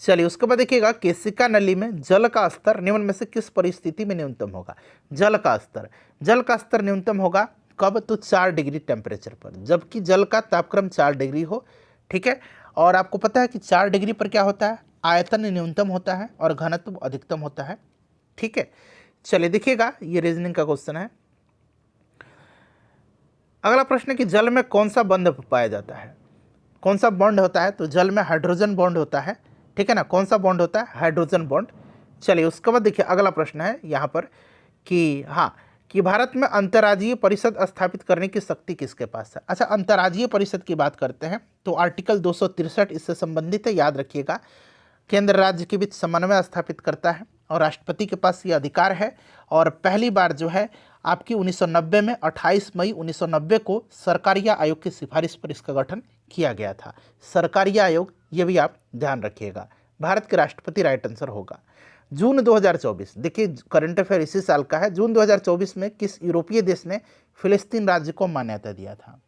चलिए उसके बाद देखिएगा केशिका नली में जल का स्तर निम्न में से किस परिस्थिति में न्यूनतम होगा? जल का स्तर न्यूनतम होगा कब? तो 4 डिग्री टेम्परेचर पर, जबकि जल का तापक्रम 4 डिग्री हो, ठीक है। और आपको पता है कि 4 डिग्री पर क्या होता है? आयतन न्यूनतम होता है और घनत्व अधिकतम होता है, ठीक है। चलिए देखिएगा ये रीजनिंग का क्वेश्चन है। अगला प्रश्न है कि जल में कौन सा बंध पाया जाता है? कौन सा बॉन्ड होता है? तो जल में हाइड्रोजन बॉन्ड होता है, ठीक है ना। कौन सा बॉन्ड होता है? Hydrogen bond. चलिए उसके बाद देखिए अगला प्रश्न है यहाँ पर कि हाँ कि भारत में अंतर्राज्यीय परिषद स्थापित करने की शक्ति किसके पास है? अच्छा अंतर्राज्यीय परिषद की बात करते हैं तो आर्टिकल 263 इससे संबंधित है, याद रखिएगा। केंद्र राज्य के बीच समन्वय स्थापित करता है और राष्ट्रपति के पास ये अधिकार है। और पहली बार जो है आपकी 1990 में 28 मई 1990 को सरकारिया आयोग की सिफारिश पर इसका गठन किया गया था। सरकारिया आयोग, ये भी आप ध्यान रखिएगा। भारत के राष्ट्रपति राइट आंसर होगा। जून 2024, देखिए करंट अफेयर इसी साल का है। जून 2024 में किस यूरोपीय देश ने फिलिस्तीन राज्य को मान्यता दिया था?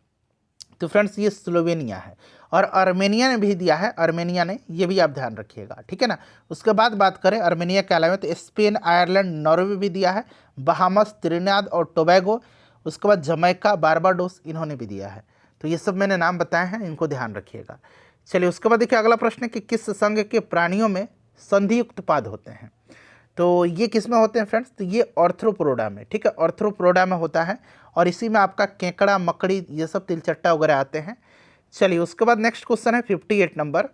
तो फ्रेंड्स ये स्लोवेनिया है, और आर्मेनिया ने भी दिया है, आर्मेनिया ने, ये भी आप ध्यान रखिएगा, ठीक है ना। उसके बाद बात करें आर्मेनिया के अलावा तो स्पेन, आयरलैंड, नॉर्वे भी दिया है, बहामस, त्रिनिदाद और टोबैगो, उसके बाद जमैका, बारबाडोस, इन्होंने भी दिया है। तो ये सब मैंने नाम बताए हैं, इनको ध्यान रखिएगा। चलिए उसके बाद देखिए अगला प्रश्न है कि किस संघ के प्राणियों में संधियुक्त पाद होते हैं? तो ये किस में होते हैं फ्रेंड्स? तो ये ऑर्थ्रोपोडा में, ठीक है, ऑर्थ्रोपोडा में होता है, और इसी में आपका केकड़ा, मकड़ी, ये सब तिलचट्टा वगैरह आते हैं। चलिए उसके बाद नेक्स्ट क्वेश्चन है 58 नंबर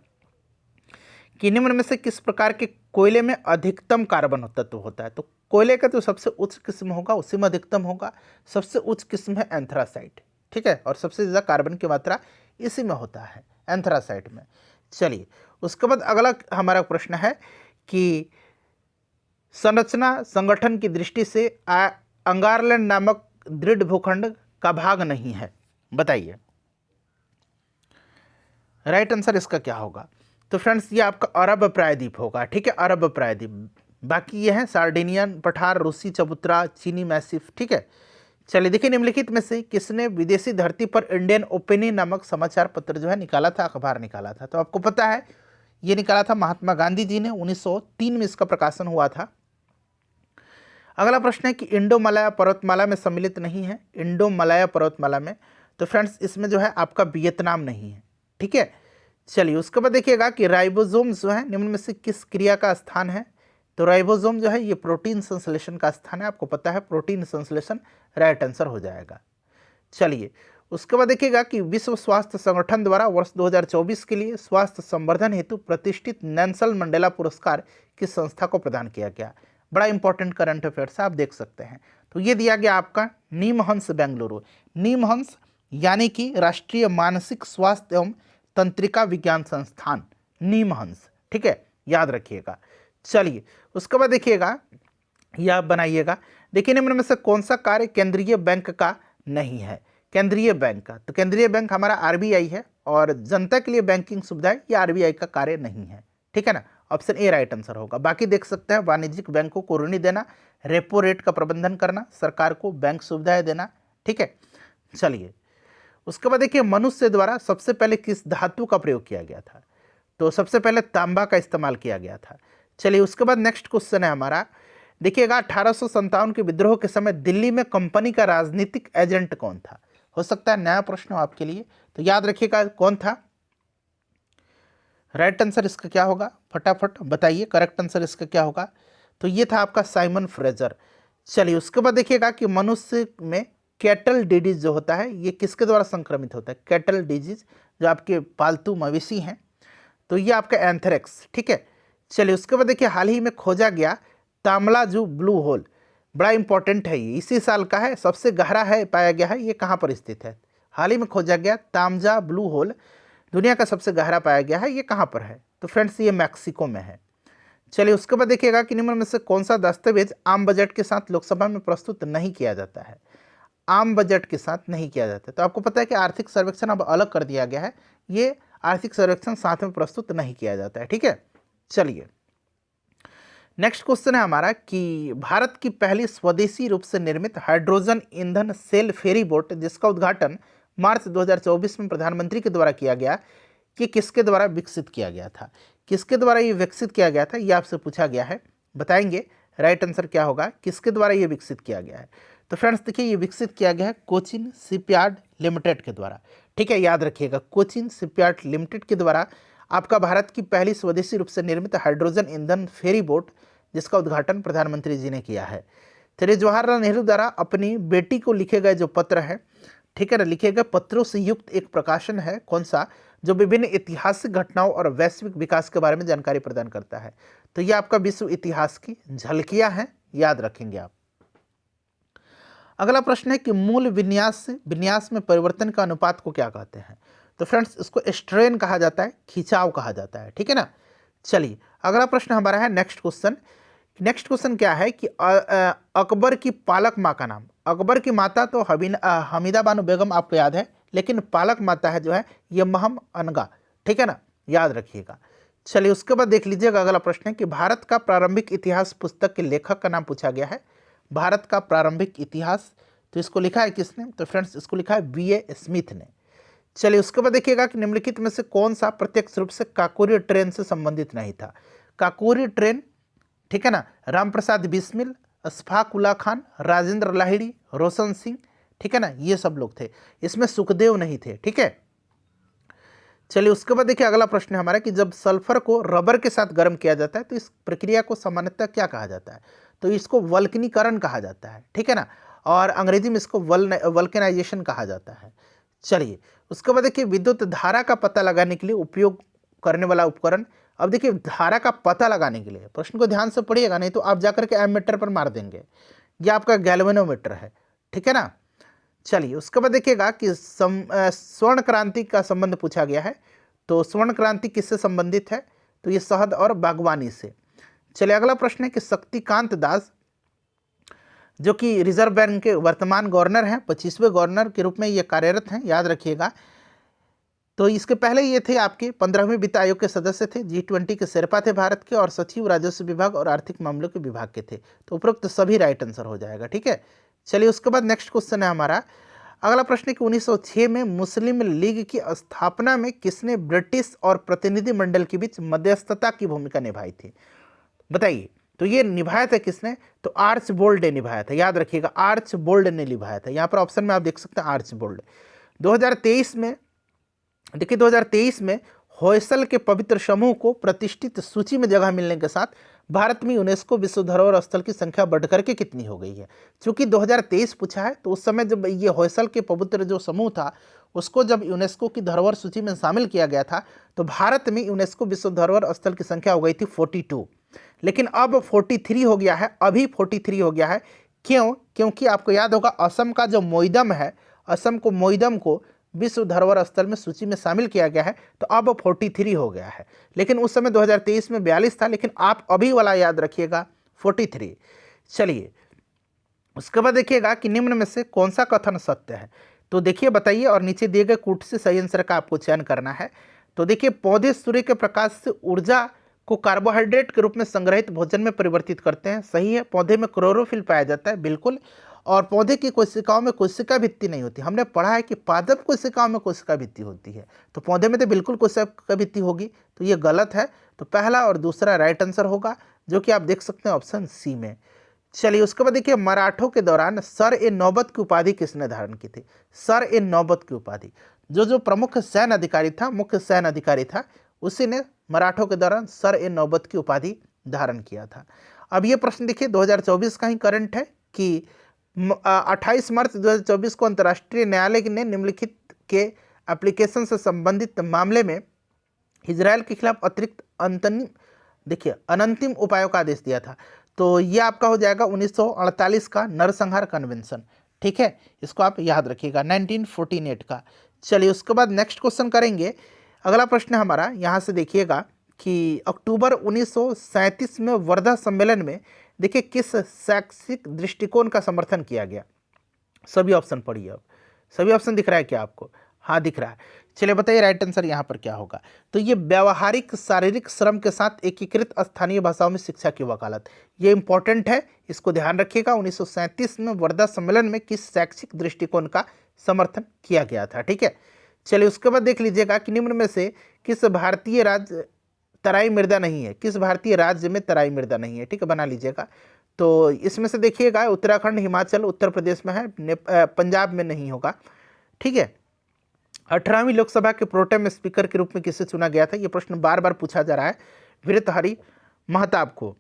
कि निम्न में से किस प्रकार के कोयले में अधिकतम कार्बन तत्व होता है? तो कोयले का जो सबसे उच्च किस्म होगा उसी में अधिकतम होगा। सबसे उच्च किस्म है एंथ्रासाइट, ठीक है, और सबसे ज़्यादा कार्बन की मात्रा इसी में होता है, एंथ्रासाइट में। चलिए उसके बाद अगला हमारा प्रश्न है कि संरचना संगठन की दृष्टि से अंगारलैंड नामक दृढ़ भूखंड का भाग नहीं है, बताइए राइट आंसर इसका क्या होगा? तो फ्रेंड्स ये आपका अरब प्रायद्वीप होगा, ठीक है, अरब प्रायद्वीप। बाकी ये है सार्डिनियन पठार, रूसी चबूतरा, चीनी मैसिफ, ठीक है। चलिए देखिए, निम्नलिखित में से किसने विदेशी धरती पर इंडियन ओपिनियन नामक समाचार पत्र जो है निकाला था, अखबार निकाला था? तो आपको पता है ये निकाला था महात्मा गांधी जी ने, 1903 में इसका प्रकाशन हुआ था। अगला प्रश्न है कि इंडो मलाया पर्वतमाला में सम्मिलित नहीं है, इंडो मलाया पर्वतमाला में। तो फ्रेंड्स इसमें जो है आपका वियतनाम नहीं है, ठीक है। चलिए उसके बाद देखिएगा कि राइबोसोम जो है निम्न में से किस क्रिया का स्थान है? तो राइबोसोम जो है ये प्रोटीन संश्लेषण का स्थान है, आपको पता है प्रोटीन संश्लेषण राइट आंसर हो जाएगा। चलिए उसके बाद देखिएगा कि विश्व स्वास्थ्य संगठन द्वारा वर्ष 2024 के लिए स्वास्थ्य संवर्धन हेतु प्रतिष्ठित नेल्सन मंडेला पुरस्कार किस संस्था को प्रदान किया गया? बड़ा इंपॉर्टेंट करंट अफेयर्स आप देख सकते हैं। तो ये दिया गया आपका नीमहंस बेंगलुरु, नीमहंस यानी कि राष्ट्रीय मानसिक स्वास्थ्य एवं तंत्रिका विज्ञान संस्थान, नीमहंस, ठीक है, याद रखिएगा। चलिए उसके बाद देखिएगा, या बनाइएगा, देखिए निम्न में से कौन सा कार्य केंद्रीय बैंक का नहीं है? केंद्रीय बैंक का, तो केंद्रीय बैंक हमारा आरबीआई है और जनता के लिए बैंकिंग सुविधाएं ये आरबीआई का कार्य नहीं है, ठीक है ना। ऑप्शन ए राइट आंसर होगा। बाकी देख सकते हैं वाणिज्यिक बैंकों को ऋण देना, रेपो रेट का प्रबंधन करना, सरकार को बैंक सुविधाएं देना, ठीक है। चलिए उसके बाद देखिए मनुष्य द्वारा सबसे पहले किस धातु का प्रयोग किया गया था? तो सबसे पहले तांबा का इस्तेमाल किया गया था। चलिए उसके बाद नेक्स्ट क्वेश्चन है हमारा, देखिएगा 1857 के विद्रोह के समय दिल्ली में कंपनी का राजनीतिक एजेंट कौन था? हो सकता है नया प्रश्न हो आपके लिए, तो याद रखिएगा कौन था। राइट आंसर इसका क्या होगा, फटाफट बताइए, करेक्ट आंसर इसका क्या होगा? तो ये था आपका साइमन फ्रेजर। चलिए उसके बाद देखिएगा कि मनुष्य में कैटल डिजीज जो होता है ये किसके द्वारा संक्रमित होता है? कैटल डिजीज जो आपके पालतू मवेशी हैं, तो ये आपका एंथ्रेक्स, ठीक है। चलिए उसके बाद देखिए हाल ही में खोजा गया तामलाजू ब्लू होल, बड़ा इंपॉर्टेंट है, ये इसी साल का है, सबसे गहरा है पाया गया है, ये कहाँ पर स्थित है? हाल ही में खोजा गया तामजा ब्लू होल दुनिया का सबसे गहरा पाया गया है, ये कहाँ पर है? तो फ्रेंड्स ये मैक्सिको में है। चलिए उसके बाद देखिएगा कि निम्न में से कौन सा दस्तावेज आम बजट के साथ लोकसभा में प्रस्तुत नहीं किया जाता है? आम बजट के साथ नहीं किया जाता, तो आपको पता है कि आर्थिक सर्वेक्षण अब अलग कर दिया गया है, ये आर्थिक सर्वेक्षण साथ में प्रस्तुत नहीं किया जाता है, ठीक है। चलिए नेक्स्ट क्वेश्चन है हमारा कि भारत की पहली स्वदेशी रूप से निर्मित हाइड्रोजन ईंधन सेल फेरी बोट जिसका उद्घाटन मार्च 2024 में प्रधानमंत्री के द्वारा किया गया, कि किसके द्वारा विकसित किया गया था? किसके द्वारा ये विकसित किया गया था, ये आपसे पूछा गया है, बताएंगे राइट आंसर क्या होगा, किसके द्वारा ये विकसित किया गया है? तो फ्रेंड्स देखिए ये विकसित किया गया है कोचिन शिपयार्ड लिमिटेड के द्वारा, ठीक है, याद रखिएगा कोचिन शिपयार्ड लिमिटेड के द्वारा आपका भारत की पहली स्वदेशी रूप से निर्मित हाइड्रोजन ईंधन फेरी बोट जिसका उद्घाटन प्रधानमंत्री जी ने किया है। चलिए जवाहरलाल नेहरू द्वारा अपनी बेटी को लिखे गए जो पत्र हैं, ठीक है ना, लिखे गए पत्रों से युक्त एक प्रकाशन है, कौन सा? जो विभिन्न ऐतिहासिक घटनाओं और वैश्विक विकास के बारे में जानकारी प्रदान करता है। तो ये आपका विश्व इतिहास की झलकियां हैं, याद रखेंगे आप। अगला प्रश्न है कि मूल विन्यास से विन्यास में परिवर्तन का अनुपात को क्या कहते हैं? तो फ्रेंड्स इसको स्ट्रेन कहा जाता है, खिंचाव कहा जाता है, ठीक है ना। चलिए अगला प्रश्न हमारा है नेक्स्ट क्वेश्चन। नेक्स्ट क्वेश्चन क्या है कि अकबर की पालक माँ का नाम? अकबर की माता तो हमीदा बानो बेगम आपको याद है, लेकिन पालक माता है जो है ये महम अनगा, ठीक है ना, याद रखिएगा। चलिए उसके बाद देख लीजिएगा अगला प्रश्न है कि भारत का प्रारंभिक इतिहास पुस्तक के लेखक का नाम पूछा गया है। भारत का प्रारंभिक इतिहास, तो इसको लिखा है किसने? तो फ्रेंड्स इसको लिखा है वीए स्मिथ ने। चलिए उसके बाद देखिएगा कि निम्नलिखित में से कौन सा प्रत्यक्ष रूप से काकोरी ट्रेन से संबंधित नहीं था? काकोरी ट्रेन, ठीक है ना, रामप्रसाद बिस्मिल, अशफाक उल्ला खान, राजेंद्र लाहिड़ी, रोशन सिंह, ठीक है ना, ये सब लोग थे, इसमें सुखदेव नहीं थे, ठीक है। चलिए उसके बाद देखिए अगला प्रश्न है हमारा कि जब सल्फर को रबर के साथ गर्म किया जाता है तो इस प्रक्रिया को सामान्यतः क्या कहा जाता है? तो इसको वल्कनीकरण कहा जाता है, ठीक है ना, और अंग्रेजी में इसको वल्केनाइजेशन कहा जाता है। चलिए उसके बाद देखिए विद्युत धारा का पता लगाने के लिए उपयोग करने वाला उपकरण। अब देखिए धारा का पता लगाने के लिए, प्रश्न को ध्यान से पढ़िएगा नहीं तो आप जाकर के एमीटर पर मार देंगे, ये आपका गैल्वेनोमीटर है, ठीक है ना। चलिए उसके बाद देखिएगा कि स्वर्ण क्रांति का संबंध पूछा गया है, तो स्वर्ण क्रांति किससे संबंधित है? तो ये शहद और बागवानी से। चलिए अगला प्रश्न है कि शक्तिकांत दास जो कि रिजर्व बैंक के वर्तमान गवर्नर हैं, 25वें गवर्नर के रूप में ये कार्यरत हैं, याद रखिएगा। तो इसके पहले ये थे आपके 15वें वित्त आयोग के सदस्य थे, G20 के शेरपा थे भारत के, और सचिव राजस्व विभाग और आर्थिक मामलों के विभाग के थे। तो उपरोक्त सभी राइट आंसर हो जाएगा, ठीक है। चलिए उसके बाद नेक्स्ट क्वेश्चन है हमारा, अगला प्रश्न है कि 1906 में मुस्लिम लीग की स्थापना में किसने ब्रिटिश और प्रतिनिधिमंडल के बीच मध्यस्थता की भूमिका निभाई थी, बताइए। तो ये निभाया था किसने, तो आर्चबोल्ड ने निभाया था, याद रखिएगा आर्चबोल्ड ने निभाया था। यहाँ पर ऑप्शन में आप देख सकते हैं आर्चबोल्ड। 2023 में देखिए 2023 में होयसल के पवित्र समूह को प्रतिष्ठित सूची में जगह मिलने के साथ भारत में यूनेस्को विश्व धरोहर स्थल की संख्या बढ़कर के कितनी हो गई है। चूंकि 2023 पूछा है तो उस समय जब ये होयसल के पवित्र जो समूह था उसको जब यूनेस्को की धरोहर सूची में शामिल किया गया था तो भारत में यूनेस्को विश्व धरोहर स्थल की संख्या हो गई थी 42, लेकिन अब 43 हो गया है, अभी 43 हो गया है। क्यों, क्योंकि आपको याद होगा असम का जो मोईदम है, असम को मोईदम को विश्व धरोहर स्थल में सूची में शामिल किया गया है, तो अब 43 हो गया है। लेकिन उस समय 2023 में 42 था, लेकिन आप अभी वाला याद रखिएगा 43। चलिए उसके बाद देखिएगा कि निम्न में से कौन सा कथन सत्य है, तो देखिए बताइए और नीचे दिए गए कूट से सही आंसर का आपको चयन करना है। तो देखिए पौधे सूर्य के प्रकाश से ऊर्जा को कार्बोहाइड्रेट के रूप में संग्रहित भोजन में परिवर्तित करते हैं, सही है। पौधे में क्लोरोफिल पाया जाता है, बिल्कुल। और पौधे की कोशिकाओं में कोशिका भित्ति नहीं होती, हमने पढ़ा है कि पादप कोशिकाओं में कोशिका भित्ति होती है, तो पौधे में तो बिल्कुल कोशिका भित्ति होगी, तो ये गलत है। तो पहला और दूसरा राइट आंसर होगा, जो कि आप देख सकते हैं ऑप्शन सी में। चलिए उसके बाद देखिए मराठों के दौरान सर ए नौबत की उपाधि किसने धारण की थी, सर ए नौबत की उपाधि जो प्रमुख सैन्य अधिकारी था, मुख्य सैन्य अधिकारी था, उसी ने मराठों के दौरान सर ए नौबत की उपाधि धारण किया था। अब ये प्रश्न देखिए 2024 का ही करंट है कि 28 मार्च 2024 को अंतर्राष्ट्रीय न्यायालय ने निम्नलिखित के एप्लीकेशन से संबंधित मामले में इजरायल के खिलाफ अतिरिक्त अनंतिम उपायों का आदेश दिया था। तो ये आपका हो जाएगा 1948 का नरसंहार कन्वेंशन, ठीक है, इसको आप याद रखिएगा 1948 का। चलिए उसके बाद नेक्स्ट क्वेश्चन करेंगे। अगला प्रश्न हमारा यहाँ से देखिएगा कि अक्टूबर 1937 में वर्धा सम्मेलन में देखिए किस शैक्षिक दृष्टिकोण का समर्थन किया गया। सभी ऑप्शन पढ़िए, अब सभी ऑप्शन दिख रहा है क्या आपको, हाँ दिख रहा है। चलिए बताइए राइट आंसर यहाँ पर क्या होगा। तो ये व्यावहारिक शारीरिक श्रम के साथ एकीकृत स्थानीय भाषाओं में शिक्षा की वकालत, ये इंपॉर्टेंट है, इसको ध्यान रखिएगा। 1937 में वर्धा सम्मेलन में किस शैक्षिक दृष्टिकोण का समर्थन किया गया था, ठीक है। चलिए उसके बाद देख लीजिएगा कि निम्न में से किस भारतीय राज्य तराई मृदा नहीं है, किस भारतीय राज्य में तराई मृदा नहीं है, ठीक है, बना लीजिएगा। तो इसमें से देखिएगा उत्तराखंड, हिमाचल, उत्तर प्रदेश में है, पंजाब में नहीं होगा, ठीक है। 18वीं लोकसभा के प्रोटेम स्पीकर के रूप में किसे चुना गया था, ये प्रश्न बार बार पूछा जा रहा है, भृतहरि महताब को।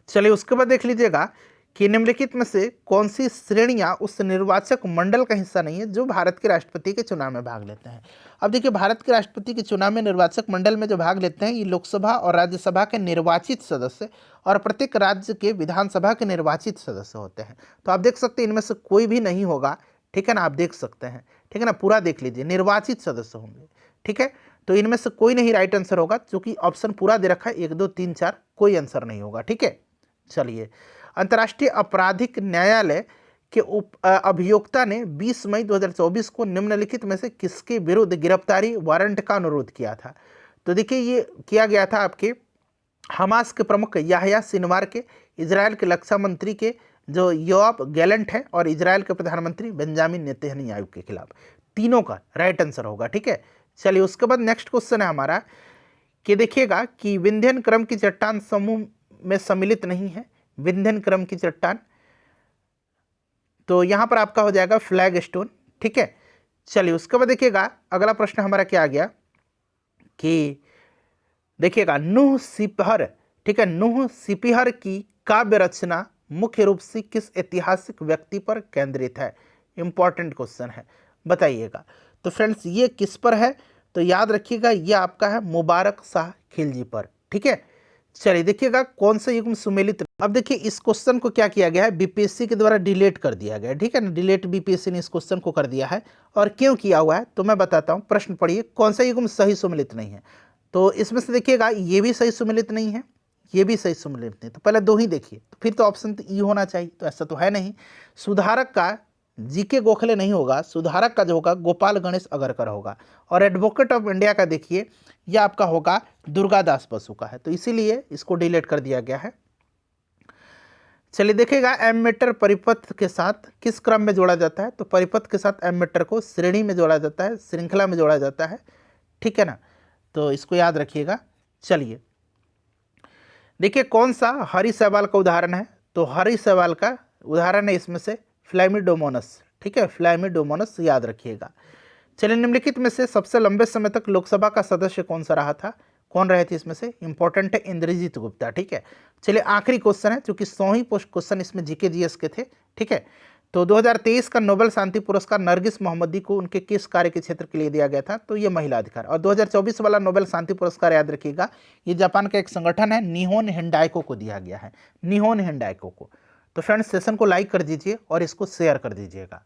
चलिए उसके बाद देख लीजिएगा कि निम्नलिखित में से कौन सी श्रेणियां उस निर्वाचक मंडल का हिस्सा नहीं है जो भारत के राष्ट्रपति के चुनाव में भाग लेते हैं। अब देखिए भारत के राष्ट्रपति के चुनाव में निर्वाचक मंडल में जो भाग लेते हैं ये लोकसभा और राज्यसभा के निर्वाचित सदस्य और प्रत्येक राज्य के विधानसभा के निर्वाचित सदस्य होते हैं। तो आप देख सकते हैं इनमें से कोई भी नहीं होगा, ठीक है ना, आप देख सकते हैं, ठीक है ना, पूरा देख लीजिए, निर्वाचित सदस्य होंगे, ठीक है। तो इनमें से कोई नहीं राइट आंसर होगा, क्योंकि ऑप्शन पूरा दे रखा है 1 2 3 4, कोई आंसर नहीं होगा, ठीक है। चलिए अंतर्राष्ट्रीय आपराधिक न्यायालय के अभियोक्ता ने 20 मई 2024 को निम्नलिखित में से किसके विरुद्ध गिरफ्तारी वारंट का अनुरोध किया था। तो देखिए ये किया गया था आपके हमास के प्रमुख याह्या सिनवार के, इजराइल के रक्षा मंत्री के जो योआव गैलेंट है और इजराइल के प्रधानमंत्री बेंजामिन नेतन्याहू के खिलाफ। तीनों का राइट आंसर होगा, ठीक है। चलिए उसके बाद नेक्स्ट क्वेश्चन है हमारा कि देखिएगा कि विंध्यन क्रम की चट्टान समूह में सम्मिलित नहीं है, विंध्यन क्रम की चट्टान, तो यहां पर आपका हो जाएगा फ्लैग स्टोन, ठीक है। चलिए उसके बाद देखिएगा अगला प्रश्न हमारा क्या आ गया कि देखिएगा नूह सिपहर, ठीक है, नूह सिपहर की काव्य रचना मुख्य रूप से किस ऐतिहासिक व्यक्ति पर केंद्रित है, इंपॉर्टेंट क्वेश्चन है, बताइएगा। तो फ्रेंड्स ये किस पर है, तो याद रखिएगा ये आपका है मुबारक शाह खिलजी पर, ठीक है। चलिए देखिएगा कौन सा युग्म सुमेलित। अब देखिए इस क्वेश्चन को क्या किया गया है, बीपीएससी के द्वारा डिलीट कर दिया गया है, ठीक है ना, डिलीट बीपीएससी ने इस क्वेश्चन को कर दिया है। और क्यों किया हुआ है तो मैं बताता हूँ, प्रश्न पढ़िए, कौन सा युग्म सही सुमेलित नहीं है। तो इसमें से देखिएगा ये भी सही सुमेलित नहीं है, ये भी सही सुमेलित नहीं, तो पहले 2 ही देखिए, तो फिर तो ऑप्शन तो ई होना चाहिए, तो ऐसा तो है नहीं। सुधारक का जीके गोखले नहीं होगा, सुधारक का जो होगा गोपाल गणेश अगरकर होगा। और एडवोकेट ऑफ इंडिया का देखिए यह आपका होगा दुर्गादास बसु का है, तो इसीलिए इसको डिलीट कर दिया गया है। चलिए देखिएगा, एमीटर परिपथ के साथ किस क्रम में जोड़ा जाता है? तो परिपथ के साथ एमीटर को श्रेणी में जोड़ा जाता है, श्रृंखला में जोड़ा जाता है, ठीक है ना। तो इसको याद रखिएगा। चलिए देखिए, कौन सा हरी शैवाल का उदाहरण है? तो हरी शैवाल का उदाहरण है इसमें से फ्लैमिडोमोनस, ठीक है, फ्लैमिडोमोनस याद रखिएगा। चलिए, निम्नलिखित में से सबसे लंबे समय तक लोकसभा का सदस्य कौन सा रहा था? कौन रहे थे इसमें से? इंपॉर्टेंट है, इंद्रजीत गुप्ता, ठीक है। चलिए आखिरी क्वेश्चन है, क्योंकि 100 ही क्वेश्चन इसमें जीके जीएस के थे, ठीक है। तो 2023 का नोबेल शांति पुरस्कार नरगिस मोहम्मदी को उनके किस कार्य के क्षेत्र के लिए दिया गया था? तो ये महिला अधिकार। और 2024 वाला नोबेल शांति पुरस्कार याद रखिएगा, ये जापान का एक संगठन है, निहोन हिंडाइको को दिया गया है, निहोन हिंडाइको को। तो फ्रेंड्स, सेशन को लाइक कर दीजिए और इसको शेयर कर दीजिएगा।